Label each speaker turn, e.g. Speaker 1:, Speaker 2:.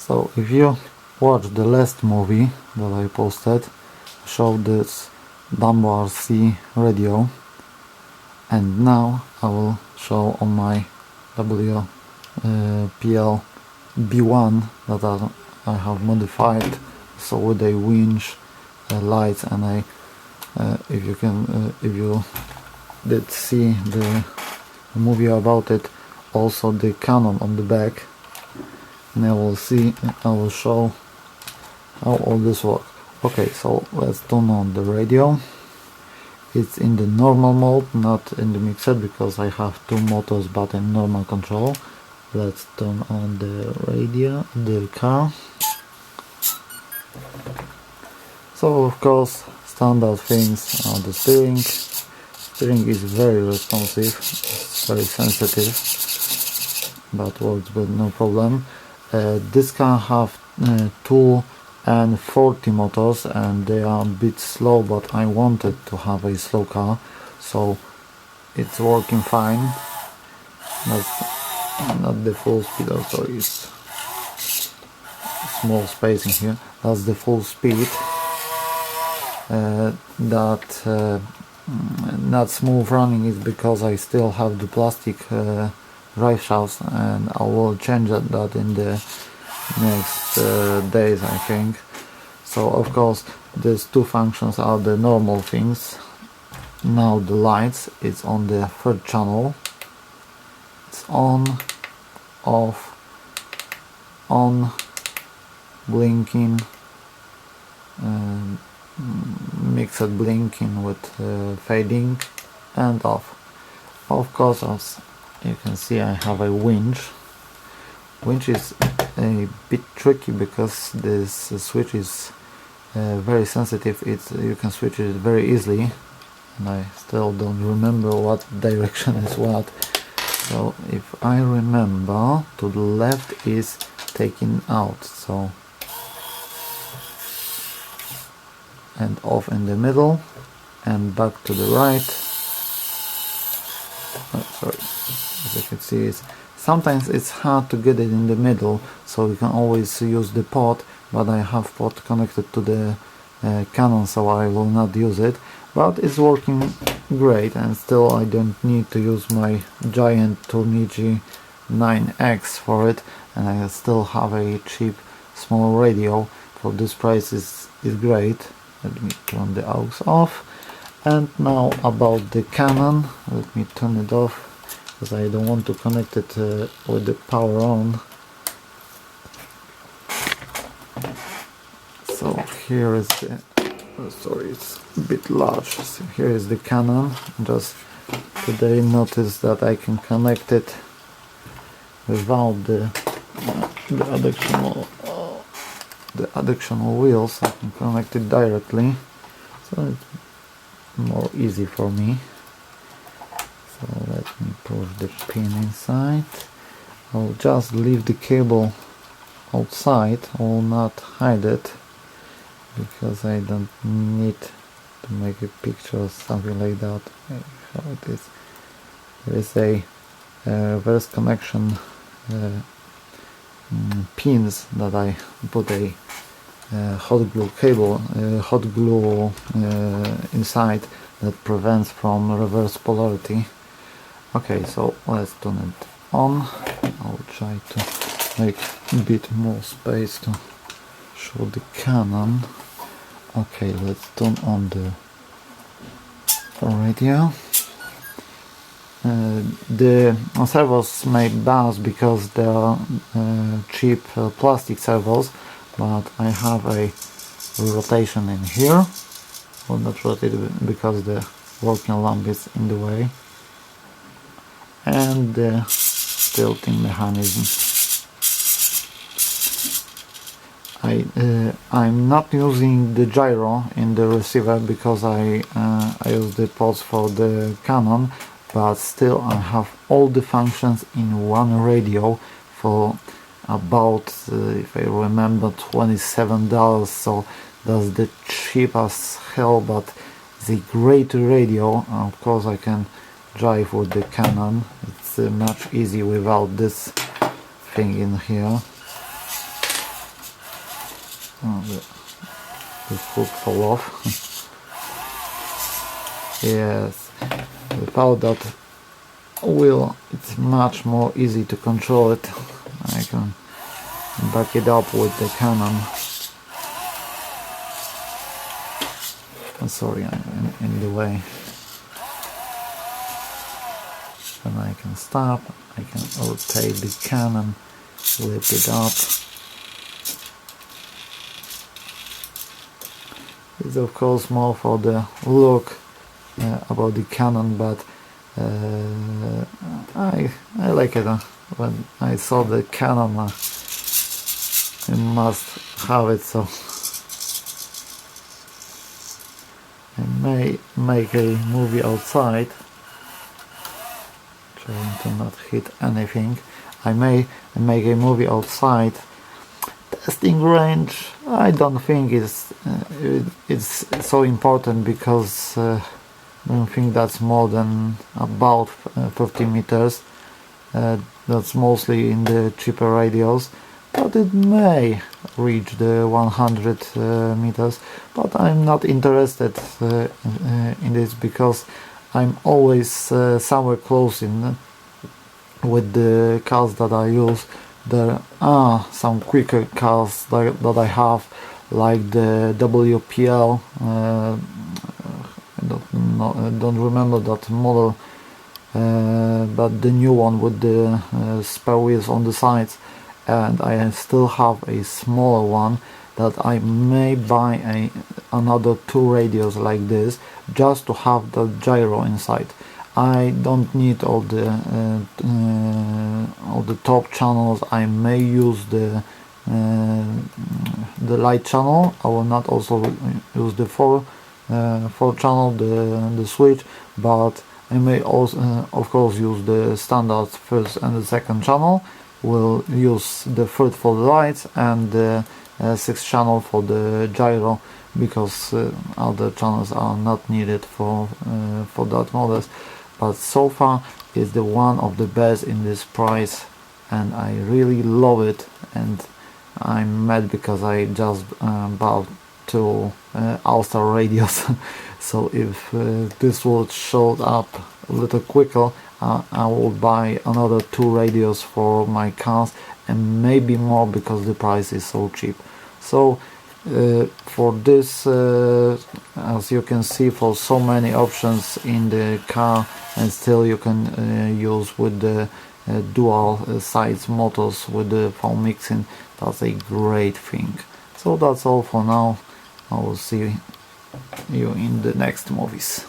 Speaker 1: So if you watch the last movie that I posted, I showed this DumboRC radio, and now I will show on my WPL B-1 that I have modified, so with a winch, lights, and if you did see the movie about it, also the Canon on the back, and I will show how all this works. Okay, so let's turn on the radio. It's in the normal mode, not in the mixed, because I have two motors but in normal control. Let's turn on the radio, the car. So of course, standard things are the steering. Steering is very responsive, it's very sensitive, but works with no problem. This car have 240 motors, and they are a bit slow, but I wanted to have a slow car, so it's working fine. That's not the full speed, also it's small space in here. That's the full speed. Not smooth running is because I still have the plastic drive shafts, and I will change that in the next days, I think. So of course these two functions are the normal things. Now the lights, it's on the third channel. It's on, off, on, blinking, mixed blinking with fading, and off. Of course, as you can see, I have a winch. Winch is a bit tricky because this switch is very sensitive. You can switch it very easily, and I still don't remember what direction is what. So if I remember, to the left is taken out, so, and off in the middle, and back to the right. Oh, sorry, as you can see, sometimes it's hard to get it in the middle, so you can always use the port, but I have port connected to the Canon, so I will not use it, but it's working great, and still I don't need to use my giant Turnigy 9X for it, and I still have a cheap small radio. For this price is great. Let me turn the aux off. And now about the Canon, let me turn it off because I don't want to connect it with the power on. So here is the, sorry, it's a bit large. So here is the Canon. Just today noticed that I can connect it without the additional wheels. I can connect it directly, so it's more easy for me. So let me push the pin inside. I'll just leave the cable outside. I will not hide it because I don't need to make a picture or something like that. How it is. There is a reverse connection pins that I put a hot glue cable, inside, that prevents from reverse polarity. Okay, so let's turn it on. I'll try to make a bit more space to show the Canon. Okay, let's turn on the radio. The servos may bounce because they are cheap plastic servos, but I have a rotation in here. Well, not rotated because the working lamp is in the way, and the tilting mechanism. I'm not using the gyro in the receiver because I use the ports for the Canon, but still I have all the functions in one radio for about, if I remember, $27. So that's the cheap as hell, but it's a great radio. Of course I can drive with the Canon. It's much easier without this thing in here. the hook fall off. Yes, without that wheel it's much more easy to control it. I can back it up with the Canon. Sorry, I'm in the way. And I can stop, I can rotate the Canon, lift it up. It's of course more for the look about the Canon, but I like it. When I saw the Canon, I must have it, so I may make a movie outside, trying to not hit anything. I may make a movie outside. Testing range, I don't think it's so important, because I don't think that's more than about 50 meters. That's mostly in the cheaper radios, but it may reach the 100 meters, but I'm not interested in this, because I'm always somewhere close in with the cars that I use. There are some quicker cars that I have, like the WPL, I don't remember that model, but the new one with the spare wheels on the sides, and I still have a smaller one that I may buy another 2 radios like this, just to have the gyro inside. I don't need all the top channels. I may use the light channel. I will not also use the 4 channel, the switch, but I may also of course use the standard first and the second channel. We'll use the third for the lights and the 6th channel for the gyro, because other channels are not needed for that models. But so far it's the one of the best in this price, and I really love it. And I'm mad because I just bought 2 All-Star radios. So if this would show up a little quicker, I will buy another 2 radios for my cars, and maybe more, because the price is so cheap. So for this, as you can see, for so many options in the car, and still you can use with the dual sides motors with the foam mixing. That's a great thing. So that's all for now. I will see you in the next movies.